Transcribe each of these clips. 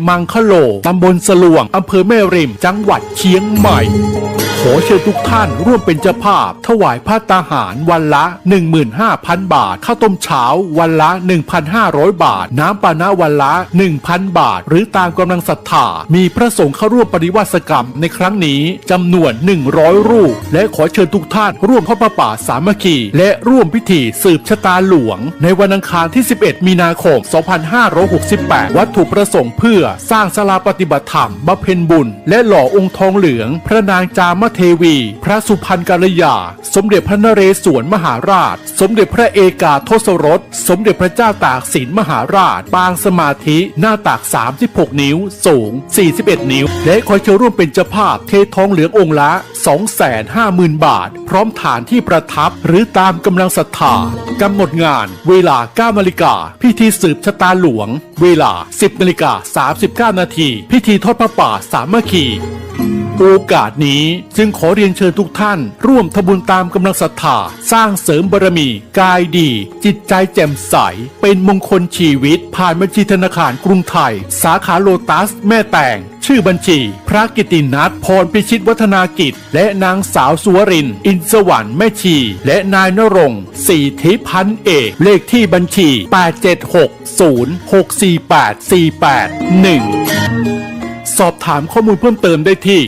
มังคโลตำบลสลวงอำเภอแม่ริมจังหวัดเชียงใหม่ขอเชิญทุกท่านร่วมเป็นเจ้าภาพถวายผ้าตาหารวันละ 15,000 บาทข้าวต้มเช้าวันละ 1,500 บาทน้ำปานะวันละ 1,000 บาทหรือตามกำลังศรัทธามีพระสงฆ์เข้าร่วมปฏิวัติกรรมในครั้งนี้จำนวน100รูปและขอเชิญทุกท่านร่วมทอดผ้าป่าสามัคคีและร่วมพิธีสืบชะตาหลวงในวันอังคารที่11มีนาคม2568วัตถุประสงค์เพื่อสร้างศาลาปฏิบัติธรรมบำเพ็ญบุญและหล่อองค์ทองเหลืองพระนางจามเทวีพระสุพรรณกัลยาสมเด็จพระนเรศวรมหาราชสมเด็จพระเอกาทศรสสมเด็จพระเจ้าตากสินมหาราชปางสมาธิหน้าตัก36นิ้วสูง41นิ้วและขอเชิญร่วมเป็นเจ้าภาพเททองเหลืององค์ละ 250,000 บาทพร้อมฐานที่ประทับหรือตามกำลังศรัทธากำหนดงานเวลา 9 นาฬิกาพิธีสืบชะตาหลวงเวลา 10 นาฬิกา 39 นาทีพิธีทอดผ้าป่าสามัคคีโอกาสนี้จึงขอเรียนเชิญทุกท่านร่วมทำบุญตามกำลังศรัทธาสร้างเสริมบารมีกายดีจิตใจแจ่มใสเป็นมงคลชีวิตผ่านบัญชีธนาคารกรุงไทยสาขาโลตัสแม่แตงชื่อบัญชีพระกิตินัทพรพิชิตวัฒนากิจและนางสาวสุวรินทร์อินสวรรค์แม่ชีและนายณรงค์ศรีทิพันธ์เอกเลขที่บัญชี 876064848 สอบถามข้อมูลเพิ่มเติมได้ที่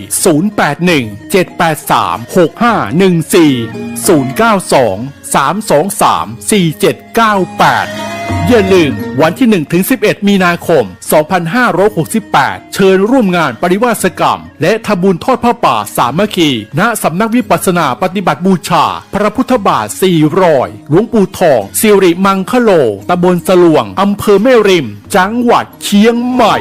081-783-6514 092-323-4798 อย่าลืมวันที่ 1-11 มีนาคม 2568 เชิญร่วมงานปริวาสกรรมและทำบุญทอดผ้าป่าสามัคคีณสำนักวิปัสสนาปฏิบัติบูชาพระพุทธบาท400หลวงปู่ทองสิริมังคโลตำบลสลวงอำเภอแม่ริมจังหวัดเชียงใหม่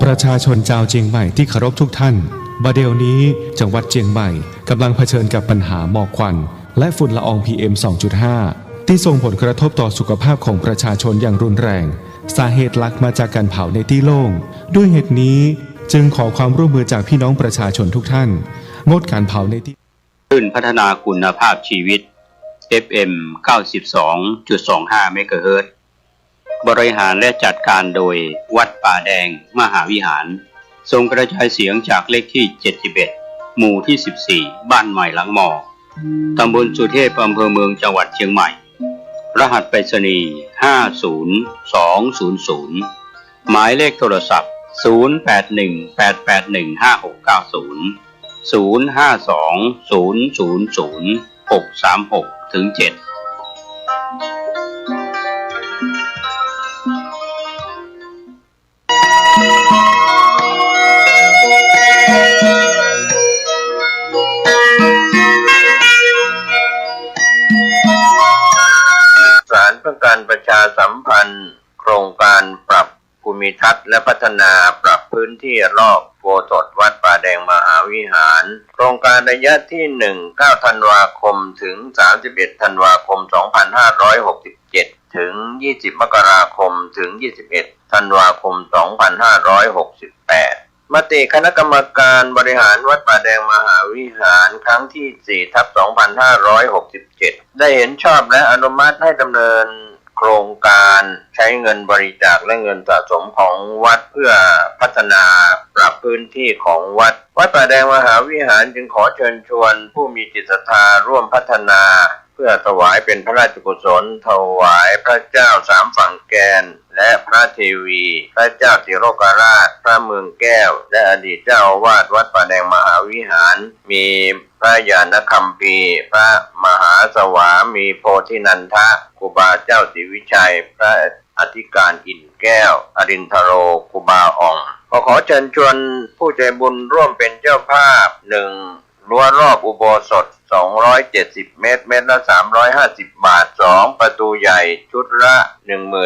ประชาชนชาวเชียงใหม่ที่เคารพทุกท่านบัดเดี๋ยวนี้จังหวัดเชียงใหม่กำลังเผชิญกับปัญหาหมอกควันและฝุ่นละออง PM 2.5 ที่ส่งผลกระทบต่อสุขภาพของประชาชนอย่างรุนแรงสาเหตุหลักมาจากการเผาในที่โล่งด้วยเหตุนี้จึงขอความร่วมมือจากพี่น้องประชาชนทุกท่านงดการเผาในที่ขึ้นพัฒนาคุณภาพชีวิต FM 92.25 เมกะเฮิรตซ์บริหารและจัดการโดยวัดป่าแดงมหาวิหารส่งกระจายเสียงจากเลขที่ 71 หมู่ที่ 14 บ้านใหม่หลังมอตำบลสุเทพอำเภอเมืองจังหวัดเชียงใหม่รหัสไปรษณีย์50200หมายเลขโทรศัพท์0818818690 052000636-7 สัมพันธ์โครงการปรับภูมิทัศน์และพัฒนาปรับพื้นที่รอบโบสถ์วัดป่าแดงมหาวิหารโครงการระยะที่ 9 ธันวาคมถึง 31 ธันวาคม 2567 ถึง 20 มกราคมถึง 21 ธันวาคม 2568 มติคณะกรรมการบริหารวัดป่าแดงมหาวิหารครั้งที่ 4/2567 ได้เห็นชอบและอนุมัติให้ดำเนินโครงการใช้เงินบริจาคและเงินสะสมของวัดเพื่อพัฒนาปรับพื้นที่ของวัดป่าแดงมหาวิหารจึงขอเชิญชวนผู้มีจิตศรัทธาร่วมพัฒนาเพื่อถวายเป็นพระราชกุศลถวายพระเจ้าสามฝั่งแกนและพระเทวีพระเจ้าสิโรกราชพระเมืองแก้วและอดีตเจ้าอาวาสวัดป่าแดงมหาวิหารมีพระญาณคัมภีร์พระมหาสวามีโพธินันทะครูบาเจ้าศรีวิชัยพระอธิการอินแก้วอรินทโรครูบาอ่องขอเชิญชวนผู้ใจบุญร่วมเป็นเจ้าภาพ 1. รั้วรอบอุโบสถ270 เมตรเมตรละ350 บาท 2. ประตูใหญ่ชุดละ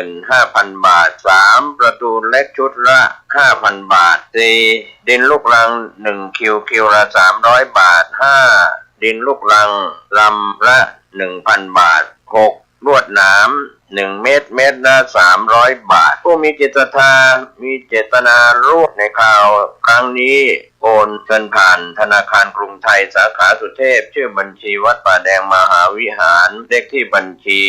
15,000 บาท 3. ประตูเล็กชุดละ 5,000 บาท 4. ดินลูกรัง1คิวละ300 บาท 5. ดินลูกรังลำละ 1,000 บาท 6. ลวดหนาม1 เมตรเมตรละ300 บาทผู้มีจิตศรัทธามีเจตนาร่วมในข่าวครั้งนี้โอนเงินผ่านธนาคารกรุงไทยสาขาสุเทพชื่อบัญชีวัดป่าแดงมหาวิหารเลขที่บัญชี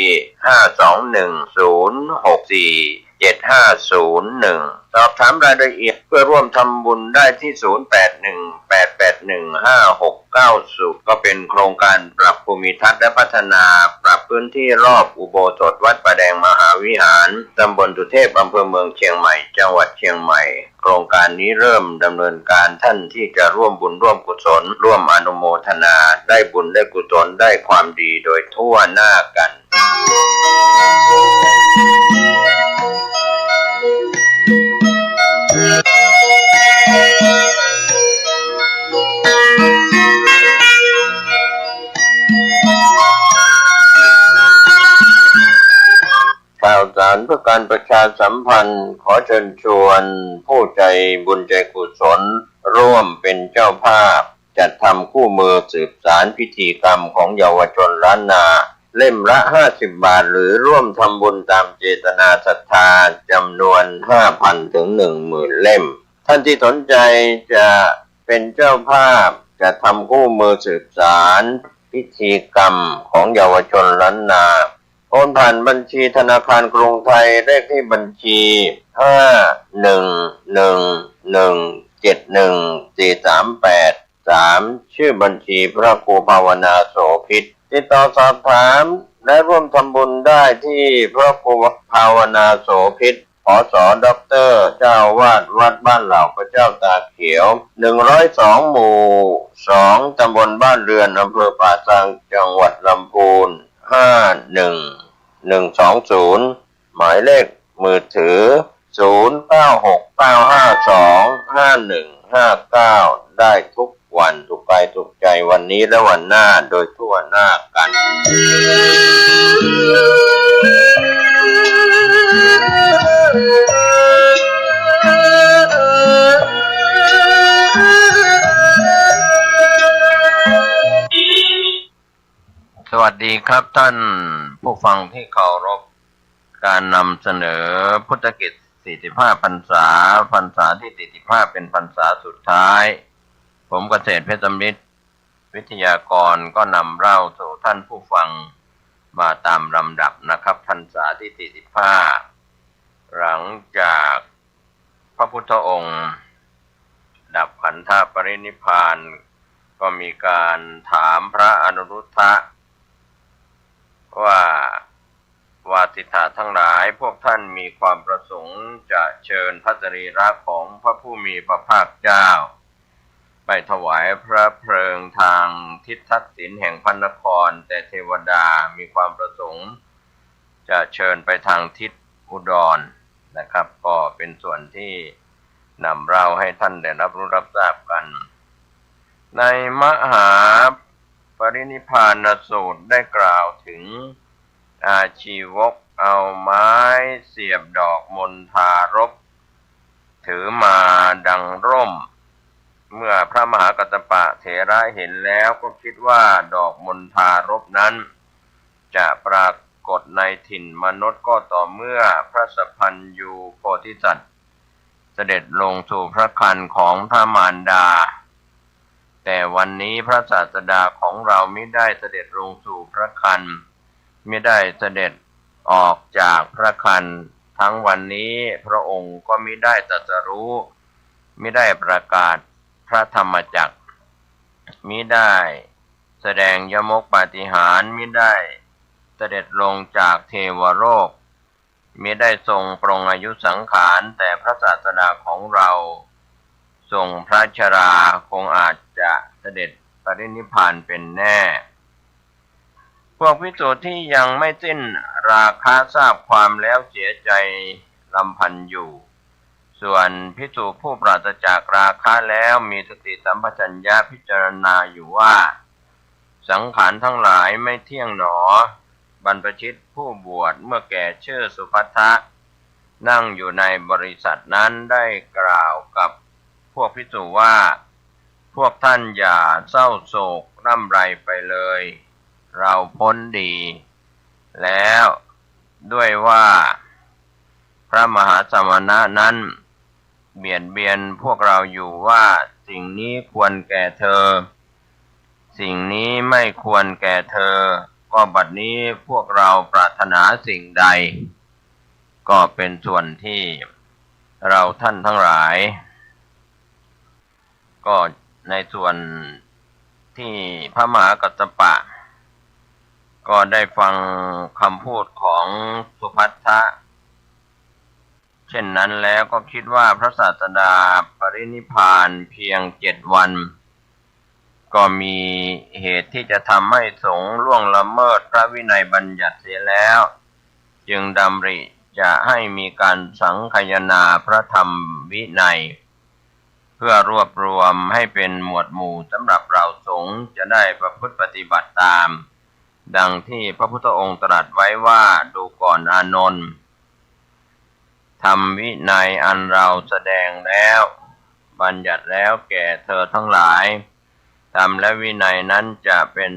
521064750สอบถามรายละเอียดเพื่อร่วมทำบุญได้ที่0818815690ก็เป็นโครงการปรับภูมิทัศน์และพัฒนาปรับพื้นที่รอบอุโบสถวัดป่าแดงมหาวิหารตำบลสุเทพอำเภอเมืองเชียงใหม่จังหวัดเชียงใหม่โครงการนี้เริ่มดำเนินการท่านที่จะร่วมบุญร่วมกุศลร่วมอนุโมทนาได้บุญได้กุศลได้ความดีโดยทั่วหน้ากันข่าวสารเพื่อการประชาสัมพันธ์ขอเชิญชวนผู้ใจบุญใจกุศลร่วมเป็นเจ้าภาพจัดทำคู่มือสืบสารพิธีกรรมของเยาวชนล้านนาเล่มละ50 บาทหรือร่วมทำบุญตามเจตนาศรัทธาจำนวน 5,000 ถึง 10,000 เล่มท่านที่สนใจจะเป็นเจ้าภาพจะทำคู่มือสืบสารพิธีกรรมของเยาวชนล้านนาโอนผ่านบัญชีธนาคารกรุงไทยเลขที่บัญชี511171438ชื่อบัญชีพระครูภาวนาโสภิตติดต่อสอบถามและร่วมทำบุญได้ที่พระครูภาวนาโสภิตผส.ดร.เจ้าวาดวัดบ้านเหล่าพระเจ้าตาเขียว102 หมู่ 2 ตำบลบ้านเรือนอำเภอป่าซางจังหวัดลำพูน51120หมายเลขมือถือ0969525159ได้ทุกวันทุกกายทุกใจวันนี้และวันหน้าโดยทั่วหน้ากันสวัสดีครับท่านผู้ฟังที่เคารพการนำเสนอพุทธกิจ45 พรรษาที่45เป็นพรรษาสุดท้ายผมเกษตรเพชรสำริดวิทยากรก็นำเล่าสู่ท่านผู้ฟังมาตามลำดับนะครับพรรษาที่45หลังจากพระพุทธองค์ดับขันธปรินิพพานก็มีการถามพระอนุรุทธะว่าวาสิทธะทั้งหลายพวกท่านมีความประสงค์จะเชิญพระสรีระของพระผู้มีพระภาคเจ้าไปถวายพระเพลิงทางทิศทักษิณแห่งพระนครแต่เทวดามีความประสงค์จะเชิญไปทางทิศอุดรนะครับก็เป็นส่วนที่นำเล่าให้ท่านได้รับรู้รับทราบกันในมหาปรินิพพานสูตรได้กล่าวถึงอาชีวก เอาไม้เสียบดอกมณฑารพถือมาดังร่มเมื่อพระมหากัสสปะเถระเห็นแล้วก็คิดว่าดอกมณฑารพนั้นจะปรากฏในถิ่นมนุษย์ก็ต่อเมื่อพระสัพพันยูโพธิสัตว์เสด็จลงสู่พระครรภ์ของพระมารดาแต่วันนี้พระศาสดาของเราไม่ได้เสด็จลงสู่พระครรภ์ไม่ได้เสด็จออกจากพระครรภ์ทั้งวันนี้พระองค์ก็มิได้ตรัสรู้มิได้ประกาศพระธรรมจักรมิได้แสดงยมกปาฏิหาริย์มิได้เสด็จลงจากเทวโลกมิได้ทรงปรงอายุสังขารแต่พระศาสดาของเราทรงพระชราคงอาจจะเสด็จปรินิพพานเป็นแน่พวกภิกษุที่ยังไม่สิ้นราคะทราบความแล้วเสียใจรำพันอยู่ส่วนภิกษุผู้ปราศจากราคะแล้วมีสติสัมปชัญญะพิจารณาอยู่ว่าสังขารทั้งหลายไม่เที่ยงหนอบรรพชิตผู้บวชเมื่อแก่ชื่อสุภัททะนั่งอยู่ในบริษัทนั้นได้กล่าวกับพวกภิกษุว่าพวกท่านอย่าเศร้าโศกร่ำไรไปเลยเราพ้นดีแล้วด้วยว่าพระมหาสมณะนั้นเบียดเบียนพวกเราอยู่ว่าสิ่งนี้ควรแก่เธอสิ่งนี้ไม่ควรแก่เธอก็บัดนี้พวกเราปรารถนาสิ่งใดก็เป็นส่วนที่เราท่านทั้งหลายก็ในส่วนที่พระมหากัสสปะก็ได้ฟังคำพูดของสุภัททะเช่นนั้นแล้วก็คิดว่าพระศาสดาปรินิพพานเพียง7 วันก็มีเหตุที่จะทำให้สงฆ์ล่วงละเมิดพระวินัยบัญญัติเสียแล้วจึงดำริจะให้มีการสังคายนาพระธรรมวินัยเพื่อรวบรวมให้เป็นหมวดหมู่สำหรับเราสงฆ์จะได้ประพฤติปฏิบัติตามดังที่พระพุทธองค์ตรัสไว้ว่าดูก่อนอานนท์ธรรมวินัยอันเราแสดงแล้วบัญญัติแล้วแก่เธอทั้งหลายธรรมและวินัยนั้นจะเป็น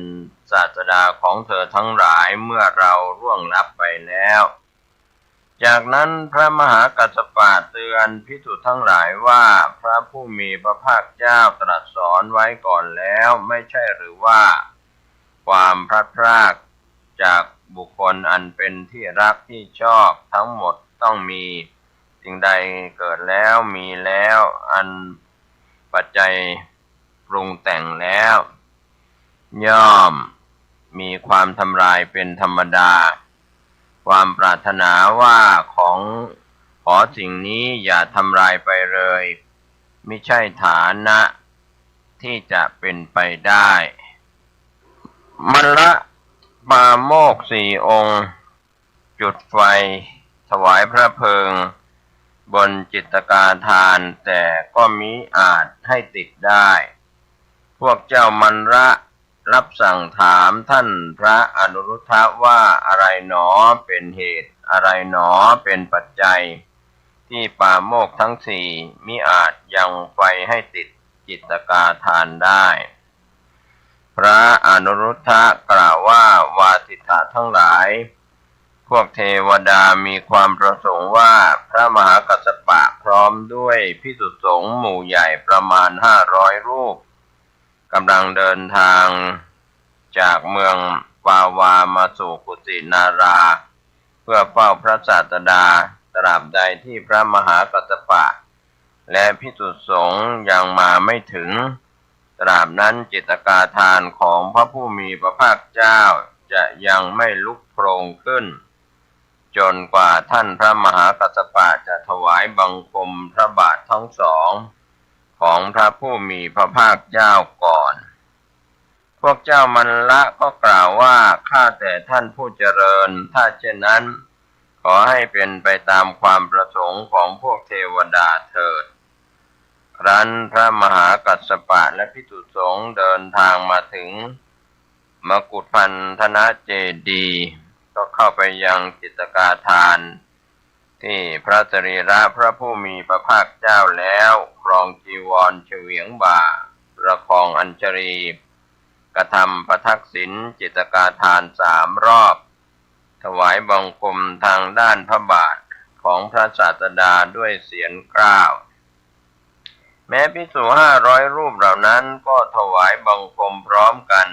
ศาสดาของเธอทั้งหลายเมื่อเราล่วงลับไปแล้วจากนั้นพระมหากัสสปะเตือนภิกษุทั้งหลายว่าพระผู้มีพระภาคเจ้าตรัสสอนไว้ก่อนแล้วไม่ใช่หรือว่าความพลัดพรากจากบุคคลอันเป็นที่รักที่ชอบทั้งหมดต้องมีสิ่งใดเกิดแล้วมีแล้วอันปัจจัยปรุงแต่งแล้วย่อมมีความทำลายเป็นธรรมดาความปรารถนาว่าขอสิ่งนี้อย่าทำลายไปเลยไม่ใช่ฐานะที่จะเป็นไปได้มัลละปาโมกข์4 องค์จุดไฟถวายพระเพลิงบนจิตกาทานแต่ก็มิอาจให้ติดได้พวกเจ้ามัลละรับสั่งถามท่านพระอนุรุทธะว่าอะไรหนอเป็นเหตุอะไรหนอเป็นปัจจัยที่ปาโมกข์ทั้ง4มิอาจยังไฟให้ติดจิตกาทานได้พระอนุรุทธะกล่าวว่าวาสิทธะทั้งหลายพวกเทวดามีความประสงค์ว่าพระมหากัสสปะพร้อมด้วยภิกษุสงฆ์หมู่ใหญ่ประมาณ500 รูปกำลังเดินทางจากเมืองปาวามาสู่กุสินาราเพื่อเฝ้าพระศาสดาตราบใดที่พระมหากัสสปะและภิกษุสงฆ์ยังมาไม่ถึงตราบนั้นจิตกาทานของพระผู้มีพระภาคเจ้าจะยังไม่ลุกโผล่ขึ้นจนกว่าท่านพระมหากัสสปะจะถวายบังคมพระบาททั้งสองของพระผู้มีพระภาคเจ้าก่อนพวกเจ้ามัลละก็กล่าวว่าข้าแต่ท่านผู้เจริญถ้าเช่นนั้นขอให้เป็นไปตามความประสงค์ของพวกเทวดาเถิดครั้นพระมหากัสสปะและภิกษุสงฆ์เดินทางมาถึงมกุฏพันธนเจดีย์ ก็เข้าไปยังจิตกาทานที่พระสรีระพระผู้มีพระภาคเจ้าแล้วครองจีวรเฉวียงบ่าประคองอัญชลีกระทำประทักษิณจิตกาทาน3 รอบถวายบังคมทางด้านพระบาทของพระศาสดาด้วยเสียงกล้าวแม้ภิกษุ500 รูปเหล่านั้นก็ถวายบังคมพร้อมกัน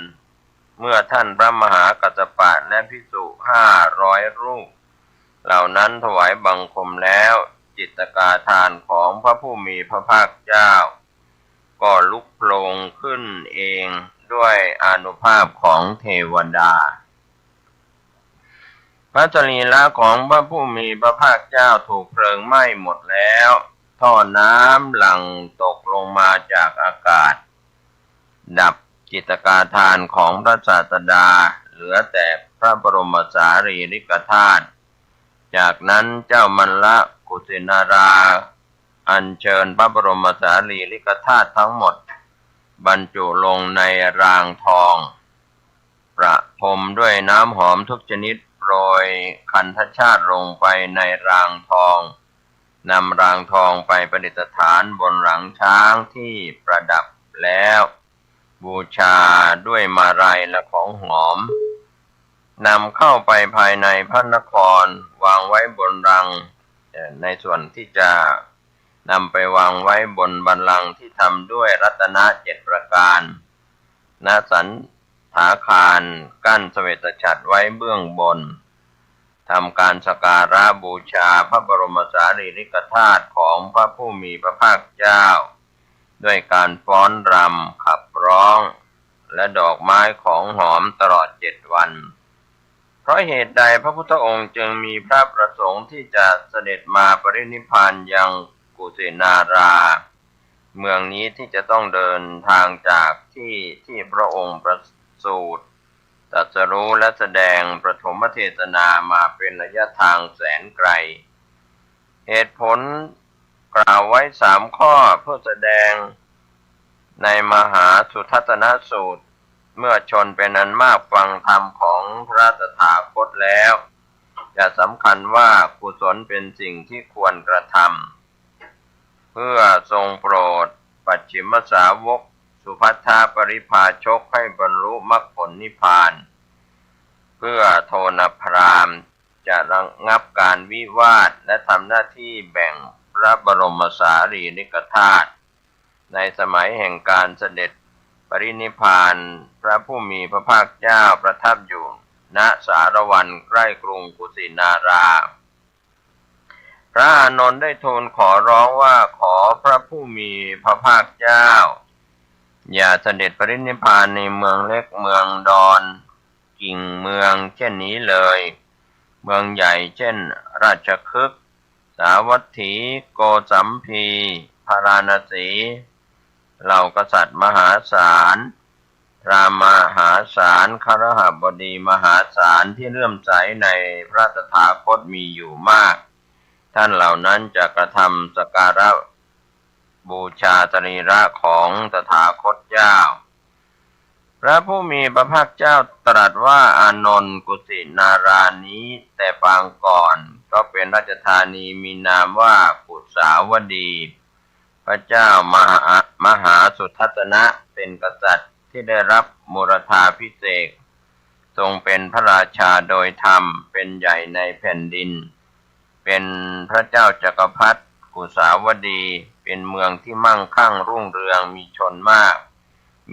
เมื่อท่านพระมหากัสสปะและภิกษุ500 รูปเหล่านั้นถวายบังคมแล้วจิตกาทานของพระผู้มีพระภาคเจ้าก็ลุกโผล่ขึ้นเองด้วยอานุภาพของเทวดาพระสรีระของพระผู้มีพระภาคเจ้าถูกเพลิงไหม้หมดแล้วท่อน้ำหลั่งตกลงมาจากอากาศดับจิตกาทานของพระศาสดาเหลือแต่พระบรมสารีริกธาตุจากนั้นเจ้ามัลละกุสินาราอัญเชิญพระบรมสารีริกธาตุทั้งหมดบรรจุลงในรางทองประพรมด้วยน้ำหอมทุกชนิดโปรยคันธชาติลงไปในรางทองนำรางทองไปประดิษฐานบนหลังช้างที่ประดับแล้วบูชาด้วยมาลัยและของหอมนำเข้าไปภายในพระนครวางไว้บนรังในส่วนที่จะนำไปวางไว้บนบัลลังก์ที่ทำด้วยรัตนะ7 ประการณสันถาคารกั้นเสวตฉัตรไว้เบื้องบนทำการสักการะบูชาพระบรมสารีริกธาตุของพระผู้มีพระภาคเจ้าด้วยการฟ้อนรำขับร้องและดอกไม้ของหอมตลอด7 วันเพราะเหตุใดพระพุทธองค์จึงมีพระประสงค์ที่จะเสด็จมาปรินิพพานยังกุสินาราเมืองนี้ที่จะต้องเดินทางจากที่พระองค์ประสูติตรัสรู้และแสดงปฐมเทศนามาเป็นระยะทางแสนไกลเหตุผลกล่าวไว้3 ข้อเพื่อแสดงในมหาสุทัศนสูตรเมื่อชนเป็นอันมากฟังธรรมของพระตถาคตแล้วจะสำคัญว่ากุศลเป็นสิ่งที่ควรกระทำเพื่อทรงโปรดปัจฉิมสาวกสุภัททปริภาชกให้บรรลุมรรคผลนิพพานเพื่อโทนพราหมณ์จะระงับการวิวาทและทำหน้าที่แบ่งพระบรมสารีริกธาตุในสมัยแห่งการเสด็จปรินิพพานพระผู้มีพระภาคเจ้าประทับอยู่ณสารวันใกล้กรุงกุสินาราพระอานนท์ได้ทูลขอร้องว่าขอพระผู้มีพระภาคเจ้าอย่าเสด็จปรินิพพานในเมืองเล็กเมืองดอนกิ่งเมืองเช่นนี้เลยเมืองใหญ่เช่นราชคฤห์สาวัตถีโกสัมพีพาราณสีเหล่ากษัตริย์มหาศาลพราหมณ์มหาศาลคฤหบดีมหาศาลที่เลื่อมใสในพระตถาคตมีอยู่มากท่านเหล่านั้นจะกระทำสักการะบูชาสรีระของตถาคตเจ้าพระผู้มีพระภาคเจ้าตรัสว่าอานนท์กุสินารานี้แต่ปางก่อนก็เป็นราชธานีมีนามว่ากุสาวดีพระเจ้ามหาสุทัศนะเป็นกษัตริย์ที่ได้รับมุรธาภิเษกทรงเป็นพระราชาโดยธรรมเป็นใหญ่ในแผ่นดินเป็นพระเจ้าจักรพรรดิกุสาวดีเป็นเมืองที่มั่งคั่งรุ่งเรืองมีชนมาก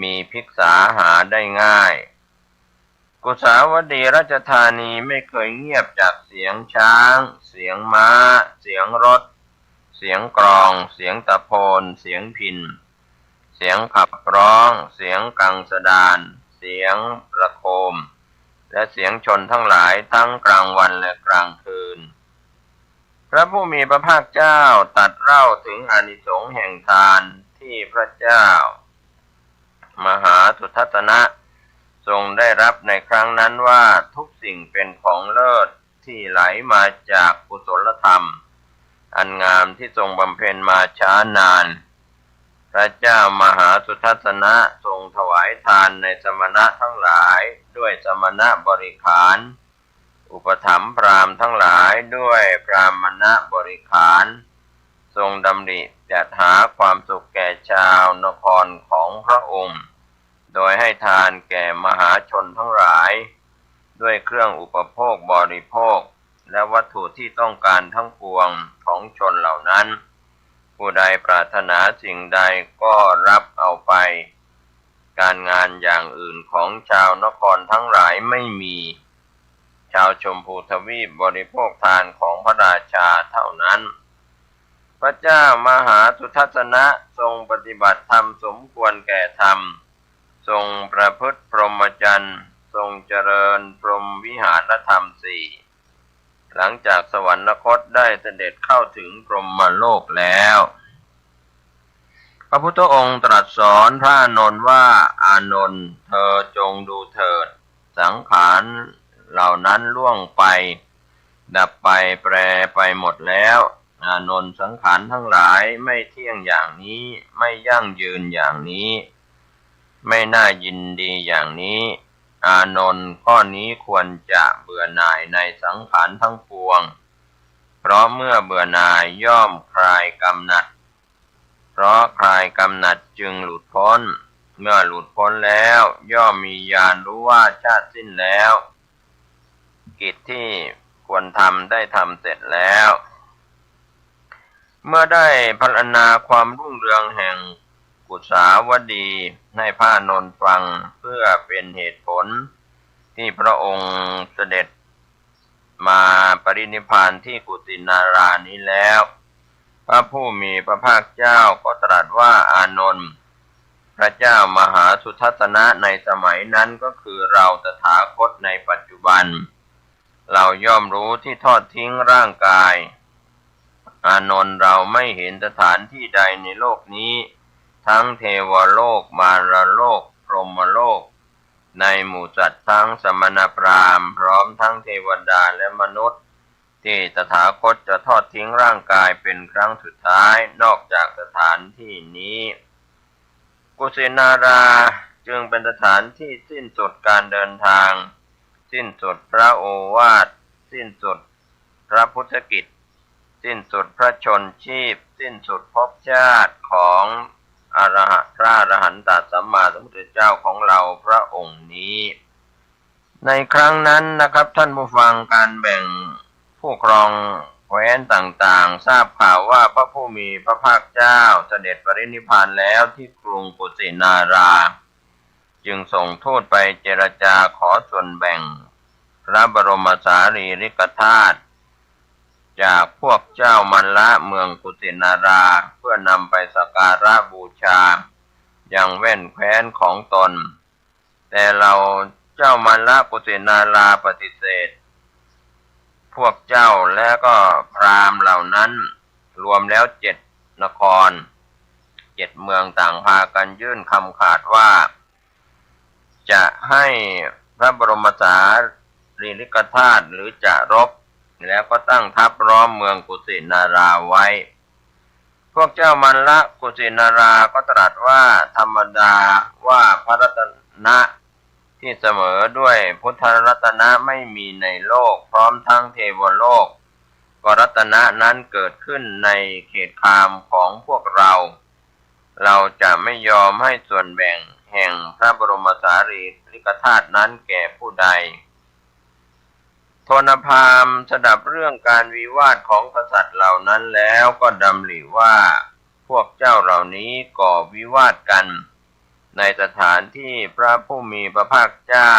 มีภิกษาหาได้ง่ายกุสาวดีราชธานีไม่เคยเงียบจากเสียงช้างเสียงม้าเสียงรถเสียงกลองเสียงตะโพนเสียงพิณเสียงขับร้องเสียงกังสดานเสียงประโคมและเสียงชนทั้งหลายทั้งกลางวันและกลางคืนพระผู้มีพระภาคเจ้าตรัสเล่าถึงอานิสงส์แห่งทานที่พระเจ้ามหาสุทัศนะทรงได้รับในครั้งนั้นว่าทุกสิ่งเป็นของเลิศที่ไหลมาจากกุศลธรรมอันงามที่ทรงบำเพ็ญมาช้านานพระเจ้ามหาสุทัศนะทรงถวายทานในสมณะทั้งหลายด้วยสมณะบริขาร อุปถัมภ์พราหมณ์ทั้งหลายด้วยพราหมณบริขารทรงดำริจัดหาความสุขแก่ชาวนครของพระองค์โดยให้ทานแก่มหาชนทั้งหลายด้วยเครื่องอุปโภคบริโภคและวัตถุที่ต้องการทั้งปวงของชนเหล่านั้นผู้ใดปรารถนาสิ่งใดก็รับเอาไปการงานอย่างอื่นของชาวนครทั้งหลายไม่มีชาวชมพูทวีปบริโภคทานของพระราชาเท่านั้นพระเจ้ามหาสุทัศนะทรงปฏิบัติธรรมสมควรแก่ธรรมทรงประพฤติพรหมจรรย์ทรงเจริญพรหมวิหารธรรมสี่หลังจากสวรรคตได้เสด็จเข้าถึงพรหมโลกแล้วพระพุทธองค์ตรัสสอนพระอานนท์ว่าอานนท์เธอจงดูเถิดสังขารเหล่านั้นล่วงไปดับไปแปรไปหมดแล้วอานนท์สังขารทั้งหลายไม่เที่ยงอย่างนี้ไม่ยั่งยืนอย่างนี้ไม่น่ายินดีอย่างนี้อานนท์ข้อนี้ควรจะเบื่อหน่ายในสังขารทั้งปวงเพราะเมื่อเบื่อหน่ายย่อมคลายกำหนัดเพราะคลายกำหนัดจึงหลุดพ้นเมื่อหลุดพ้นแล้วย่อมมีญาณรู้ว่าชาติสิ้นแล้วกิจที่ควรทำได้ทำเสร็จแล้วเมื่อได้พรรณนาความรุ่งเรืองแห่งกุสาวดีให้พระอานนท์ฟังเพื่อเป็นเหตุผลที่พระองค์เสด็จมาปรินิพพานที่กุสินารานี้แล้วพระผู้มีพระภาคเจ้าก็ตรัสว่าอานนท์พระเจ้ามหาสุทัศนะในสมัยนั้นก็คือเราตถาคตในปัจจุบันเราย่อมรู้ที่ทอดทิ้งร่างกายอานนท์เราไม่เห็นสถานที่ใดในโลกนี้ทั้งเทวโลกมารโลกพรหมโลกในหมู่สัตว์ทั้งสมณพราหมณ์พร้อมทั้งเทวดาและมนุษย์ที่ตถาคตจะทอดทิ้งร่างกายเป็นครั้งสุดท้ายนอกจากสถานที่นี้กุสินาราจึงเป็นสถานที่สิ้นสุดการเดินทางสิ้นสุดพระโอวาทสิ้นสุดพระพุทธกิจสิ้นสุดพระชนชีพสิ้นสุดภพชาติของพระอรหันตสัมมาสัมพุทธเจ้าของเราพระองค์นี้ในครั้งนั้นนะครับท่านผู้ฟังการแบ่งผู้ครองแคว้นต่างๆทราบข่าวว่าพระผู้มีพระภาคเจ้าเสด็จปรินิพพานแล้วที่กรุงกุสินาราจึงส่งทูตไปเจรจาขอส่วนแบ่งพระบรมสารีริกธาตุจากพวกเจ้ามัลละเมืองกุสินาราเพื่อนำไปสักการะบูชายังแว่นแคว้นของตนแต่เราเจ้ามัลละกุสินาราปฏิเสธพวกเจ้าและก็พราหมณ์เหล่านั้นรวมแล้ว7 นคร 7 เมืองต่างพากันยื่นคำขาดว่าจะให้พระบรมสารีริกธาตุหรือจะรบแล้วก็ตั้งทัพล้อมเมืองกุสินาราไว้พวกเจ้ามัลละกุสินาราก็ตรัสว่าธรรมดาว่าพระรัตนะที่เสมอด้วยพุทธรัตนะไม่มีในโลกพร้อมทั้งเทวโลกก็รัตนะนั้นเกิดขึ้นในเขตคามของพวกเราจะไม่ยอมให้ส่วนแบ่งแห่งพระบรมสารีริกธาตุนั้นแก่ผู้ใดโทนพราหมณ์สดับเรื่องการวิวาทของกษัตริย์เหล่านั้นแล้วก็ดำริว่าพวกเจ้าเหล่านี้ก่อวิวาทกันในสถานที่พระผู้มีพระภาคเจ้า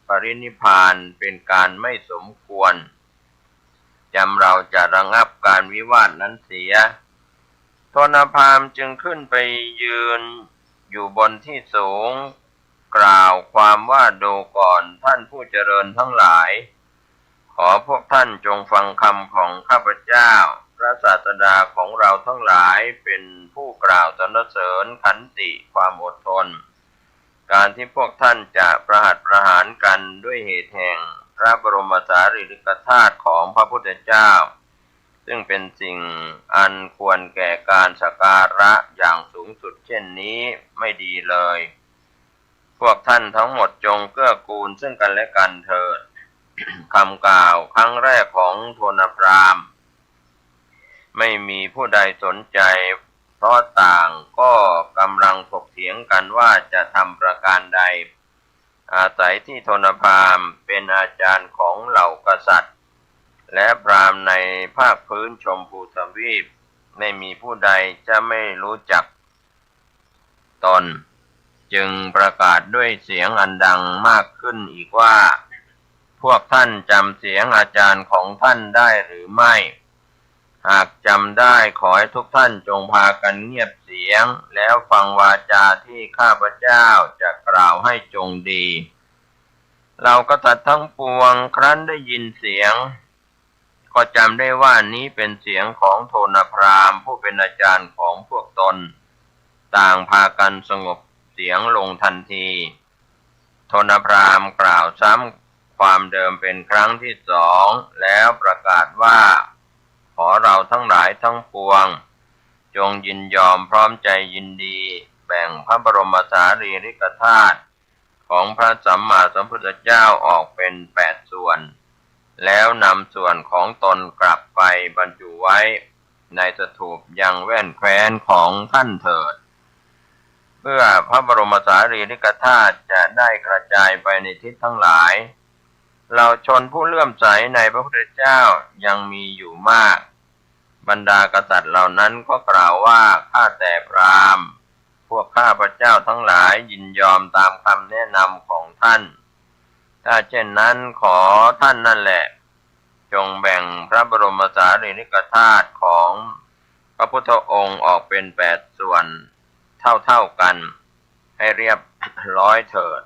ปรินิพพานเป็นการไม่สมควรจำเราจะระงับการวิวาทนั้นเสียโทนพราหมณ์จึงขึ้นไปยืนอยู่บนที่สูงกล่าวความว่าดูก่อนท่านผู้เจริญทั้งหลายขอพวกท่านจงฟังคำของข้าพเจ้าพระศาสดาของเราทั้งหลายเป็นผู้กล่าวสรรเสริญขันติความอดทนการที่พวกท่านจะประหัตประหารกันด้วยเหตุแห่งพระบรมสารีริกธาตุของพระพุทธเจ้าซึ่งเป็นสิ่งอันควรแก่การสักการะอย่างสูงสุดเช่นนี้ไม่ดีเลยพวกท่านทั้งหมดจงเกื้อกูลซึ่งกันและกันเถิด คำกล่าวครั้งแรกของโทนพราหมณ์ไม่มีผู้ใดสนใจเพราะต่างก็กำลังถกเถียงกันว่าจะทำประการใดอาศัยที่โทนพราหมณ์เป็นอาจารย์ของเหล่ากษัตริย์และพราหมณ์ในภาคพื้นชมพูทวีปไม่มีผู้ใดจะไม่รู้จักตนจึงประกาศด้วยเสียงอันดังมากขึ้นอีกว่าพวกท่านจำเสียงอาจารย์ของท่านได้หรือไม่หากจำได้ขอให้ทุกท่านจงพากันเงียบเสียงแล้วฟังวาจาที่ข้าพเจ้าจะกล่าวให้จงดีเรากษัตริย์ทั้งปวงครั้นได้ยินเสียงก็จำได้ว่านี้เป็นเสียงของโทนพราหมณ์ผู้เป็นอาจารย์ของพวกตนต่างพากันสงบเสียงลงทันทีโทนพราหมณ์กล่าวซ้ำความเดิมเป็นครั้งที่สองแล้วประกาศว่าขอเราทั้งหลายทั้งปวงจงยินยอมพร้อมใจยินดีแบ่งพระบรมสารีริกธาตุของพระสัมมาสัมพุทธเจ้าออกเป็น8ส่วนแล้วนำส่วนของตนกลับไปบรรจุไว้ในสถูปยังแว่นแคว้นของท่านเถิดเพื่อพระบรมสารีริกธาตุจะได้กระจายไปในทิศทั้งหลายเราชนผู้เลื่อมใสในพระพุทธเจ้ายังมีอยู่มากบรรดากษัตริย์เหล่านั้นก็กล่าวว่าข้าแต่พราหมณ์พวกข้าพเจ้าทั้งหลายยินยอมตามคำแนะนำของท่านถ้าเช่นนั้นขอท่านนั่นแหละจงแบ่งพระบรมสารีริกธาตุของพระพุทธองค์ออกเป็น8ส่วนเท่ากันให้เรียบร้อยเถิด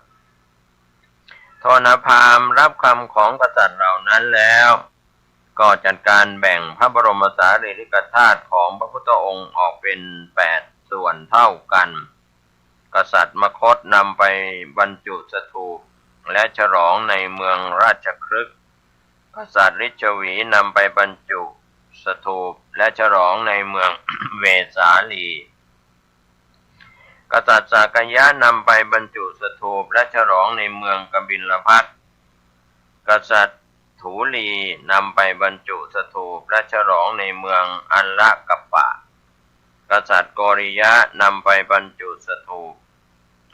โทนพราหมณ์รับคำของกษัตริย์เหล่านั้นแล้วก็จัดการแบ่งพระบรมสารีริกธาตุของพระพุทธองค์ออกเป็น8ส่วนเท่ากันกษัตริย์มคธนำไปบรรจุสถูปและฉลองในเมืองราชคฤห์กษัตริย์ฤชวีนำไปบรรจุสถูปและฉลองในเมือง เวสาลีกษัตริย์สากยะนำไปบรรจุสถูปและฉลองในเมืองกบิลพัสกษัตริย์ถูลีนำไปบรรจุสถูปและฉลองในเมืองอัลละกัปปะกษัตริย์โกริยะนำไปบรรจุสถูป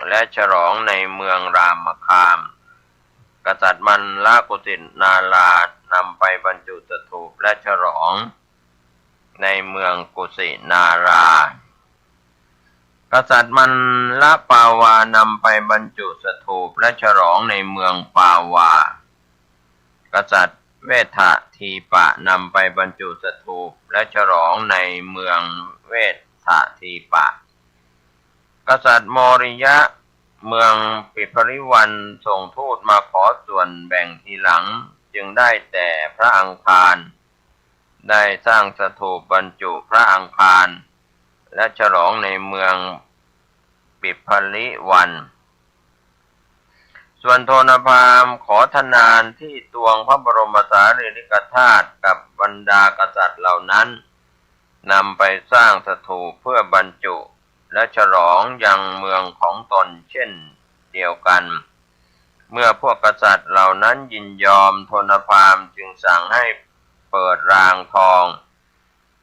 และฉลองในเมืองรามคามกษัตริย์มันลกุสินาลานำไปบรรจุสถูปและฉลองในเมืองกุสินารากษัตริย์มันละปาวานำไปบรรจุสถูปและฉลองในเมืองปาวากษัตริย์เวททีปะนำไปบรรจุสถูปและฉลองในเมืองเวททีปะกษัตริย์โมริยะเมืองปิภริวันส่งทูตมาขอส่วนแบ่งทีหลังจึงได้แต่พระอังคารได้สร้างสถูปบรรจุพระอังคารและฉลองในเมืองปิภริวันส่วนโทนพราหมณ์ขอทนานที่ตวงพระบรมสารีริกธาตุกับบรรดากษัตริย์เหล่านั้นนำไปสร้างสถูปเพื่อบรรจุและฉลองยังเมืองของตนเช่นเดียวกันเมื่อพวกกษัตริย์เหล่านั้นยินยอมโทนพราหมณ์จึงสั่งให้เปิดรางทอง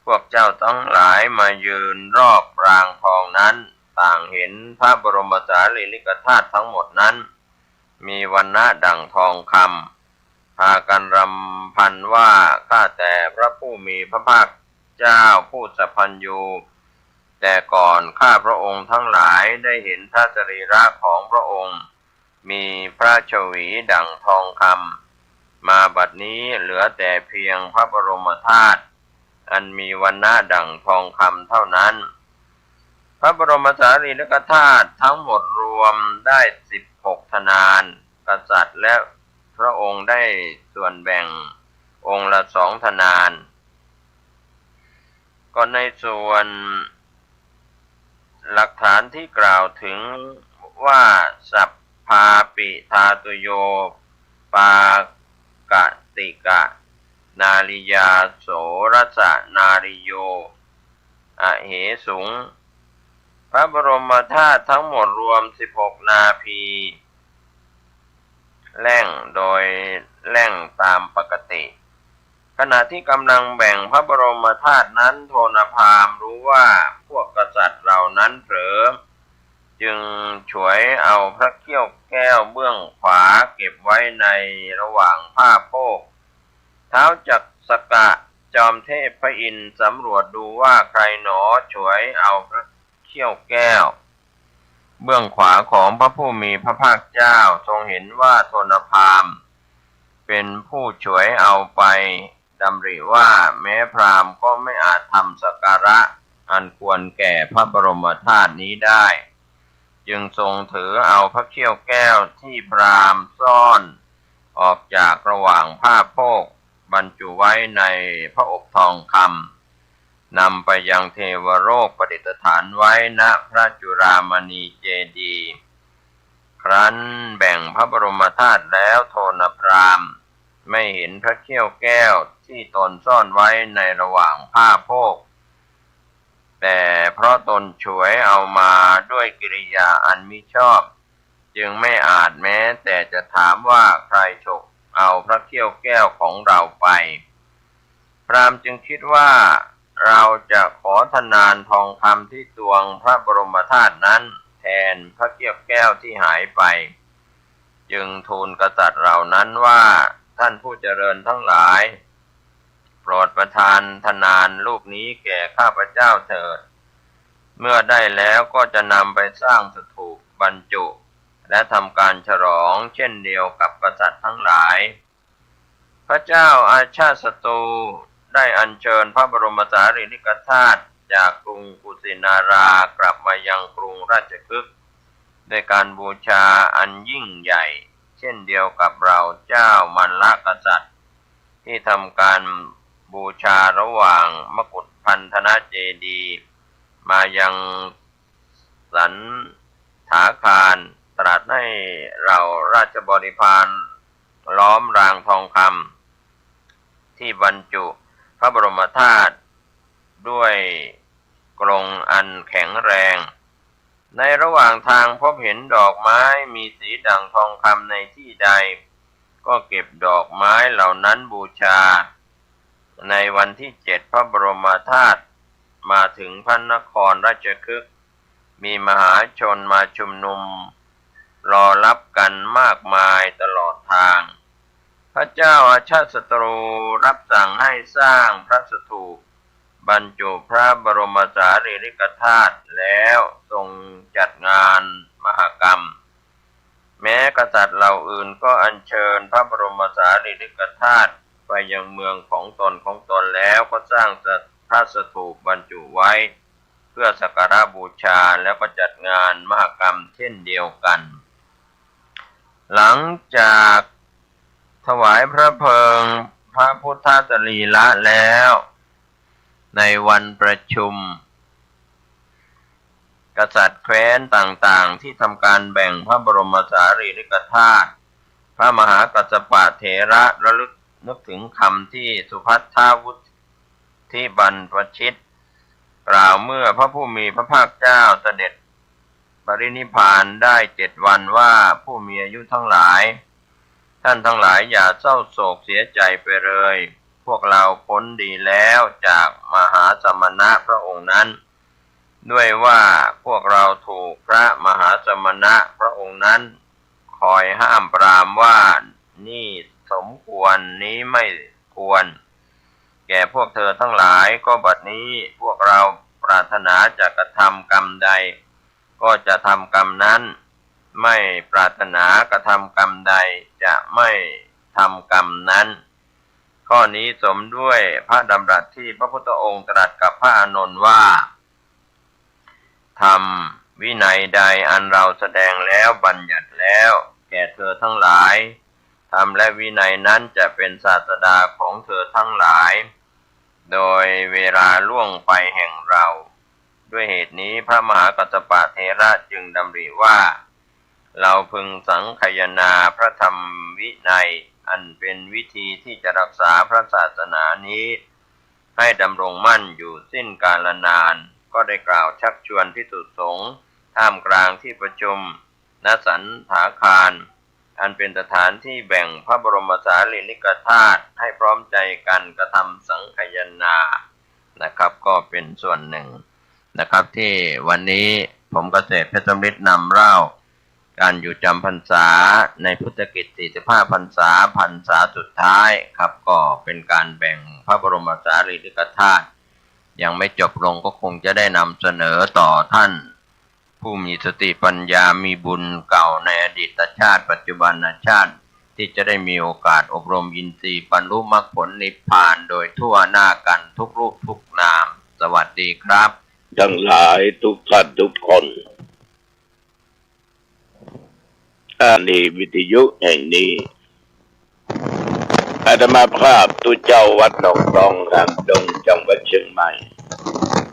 พวกเจ้าทั้งหลายมายืนรอบรางทองนั้นต่างเห็นพระบรมสารีริกธาตุทั้งหมดนั้นมีวรรณะดั่งทองคำพากันรำพันว่าข้าแต่พระผู้มีพระภาคเจ้าผู้สัพพัญญูแต่ก่อนข้าพระองค์ทั้งหลายได้เห็นพระสรีระของพระองค์มีพระชวีดั่งทองคำมาบัดนี้เหลือแต่เพียงพระบรมธาตุอันมีวรรณะดั่งทองคำเท่านั้นพระบรมสารีริกธาตุทั้งหมดรวมได้16ทนานกษัตริย์และพระองค์ได้ส่วนแบ่งองค์ละ2ทนานก็ในส่วนหลักฐานที่กล่าวถึงว่าสัพพาปิธาตุโยปากติกะนาริยาโสรัสนาริโยอเหสุงพระบรมธาตุทั้งหมดรวม16นาพีแล่งโดยแล่ง ขณะที่กำลังแบ่งพระบรมธาตุนั้นโทนพราหมณ์รู้ว่าพวกกษัตริย์เหล่านั้นเผลอจึงฉวยเอาพระเขี้ยวแก้วเบื้องขวาเก็บไว้ในระหว่างผ้าโพกท้าวจักสกะจอมเทพพระอินทร์สำรวจดูว่าใครหนอฉวยเอาพระเขี้ยวแก้วเบื้องขวาของพระผู้มีพระภาคเจ้าทรงเห็นว่าโทนพราหมณ์เป็นผู้ฉวยเอาไปดำริว่าแม้พราหมณ์ก็ไม่อาจทำสักการะอันควรแก่พระบรมธาตุนี้ได้จึงทรงถือเอาพระเขี้ยวแก้วที่พราหมณ์ซ่อนออกจากระหว่างผ้าโพกบรรจุไว้ในพระอบทองคำนำไปยังเทวโลกประดิษฐานไว้ณพระจุฬามณีเจดีย์ครั้นแบ่งพระบรมธาตุแล้วโทนพราหมณ์ไม่เห็นพระเขี้ยวแก้วที่ตนซ่อนไว้ในระหว่างผ้าโพกแต่เพราะตนฉวยเอามาด้วยกิริยาอันมิชอบจึงไม่อาจแม้แต่จะถามว่าใครฉกเอาพระเขี้ยวแก้วของเราไปพราหมณ์จึงคิดว่าเราจะขอทนานทองคำที่ตวงพระบรมธาตุนั้นแทนพระเขี้ยวแก้วที่หายไปจึงทูลกษัตริย์เหล่านั้นว่าท่านผู้เจริญทั้งหลายโปรดประทานทนานลูกนี้แก่ข้าพเจ้าเถิดเมื่อได้แล้วก็จะนำไปสร้างสถูปบรรจุและทำการฉลองเช่นเดียวกับกษัตริย์ทั้งหลายพระเจ้าอาชาติศัตรูได้อัญเชิญพระบรมสารีริกธาตุจากกรุงกุสินารากลับมายังกรุงราชคฤห์ด้วยการบูชาอันยิ่งใหญ่เช่นเดียวกับเราเจ้ามัลลกษัตริย์ที่ทำการบูชาระหว่างมกุฏพันธนเจดีย์มายังสันถาคารตรัสให้เราราชบริพารล้อมรางทองคำที่บรรจุพระบรมธาตุด้วยกรงอันแข็งแรงในระหว่างทางพบเห็นดอกไม้มีสีดั่งทองคำในที่ใดก็เก็บดอกไม้เหล่านั้นบูชาในวันที่7พระบรมธาตุมาถึงพระนครราชคฤห์มีมหาชนมาชุมนุมรอรับกันมากมายตลอดทางพระเจ้าอาชาติศัตรูรับสั่งให้สร้างพระสถูปบรรจุพระบรมสารีริกธาตุแล้วทรงจัดงานมหกรรมแม้กษัตริย์เหล่าอื่นก็อัญเชิญพระบรมสารีริกธาตุไปยังเมืองของตนแล้วก็สร้างพระสถูปบรรจุไว้เพื่อสักการะบูชาแล้วก็จัดงานมหกรรมเช่นเดียวกันหลังจากถวายพระเพลิงพระพุทธสรีระแล้วในวันประชุมกษัตริย์แคว้นต่างๆที่ทำการแบ่งพระบรมสารีริกธาตุพระมหากัสสปะเถระระลึกนึกถึงคำที่สุภัททาวุฒิบรรพชิตกล่าวเมื่อพระผู้มีพระภาคเจ้าเสด็จปรินิพพานได้7 วันว่าผู้มีอายุทั้งหลายท่านทั้งหลายอย่าเศร้าโศกเสียใจไปเลยพวกเราพ้นดีแล้วจากมหาสมณะพระองค์นั้นด้วยว่าพวกเราถูกพระมหาสมณะพระองค์นั้นคอยห้ามปรามว่านี่สมควรนี้ไม่ควรแก่พวกเธอทั้งหลายก็บัดนี้พวกเราปรารถนาจะกระทำกรรมใดก็จะทำกรรมนั้นไม่ปรารถนากระทำกรรมใดจะไม่ทำกรรมนั้นข้อนี้สมด้วยพระดำรัสที่พระพุทธองค์ตรัสกับพระอานนท์ว่าธรรมวินัยใดอันเราแสดงแล้วบัญญัติแล้วแก่เธอทั้งหลายธรรมและวินัยนั้นจะเป็นศาสดาของเธอทั้งหลายโดยเวลาล่วงไปแห่งเราด้วยเหตุนี้พระมหากัสสปะเถระจึงดำริว่าเราพึงสังคายนาพระธรรมวินัยอันเป็นวิธีที่จะรักษาพระศาสนานี้ให้ดำรงมั่นอยู่สิ้นกาลนานก็ได้กล่าวชักชวนภิกษุสงฆ์ท่ามกลางที่ประชุมณสันถาคาร อันเป็นสถานที่แบ่งพระบรมสารีริกธาตุให้พร้อมใจกันกระทำสังฆยนานะครับก็เป็นส่วนหนึ่งนะครับที่วันนี้ผมเกษตรเพชรสำริดนำเล่าการอยู่จำพรรษาในพุทธกิจ45พรรษาสุดท้ายครับก็เป็นการแบ่งพระบรมสารีริกธาตุยังไม่จบลงก็คงจะได้นำเสนอต่อท่านผู้มีสติปัญญามีบุญเก่าในอดีตชาติปัจจุบันชาติที่จะได้มีโอกาสอบรมอินทรีย์บรรลุมรรคผลนิพพานโดยทั่วหน้ากันทุกรูปทุกนามสวัสดีครับทั้งหลายทุกท่านทุกคนสถานีวิทยุแห่งนี้อาตมาภาพตุเจ้าวัดหนองตองรามดงจังหวัดเชียงใหม่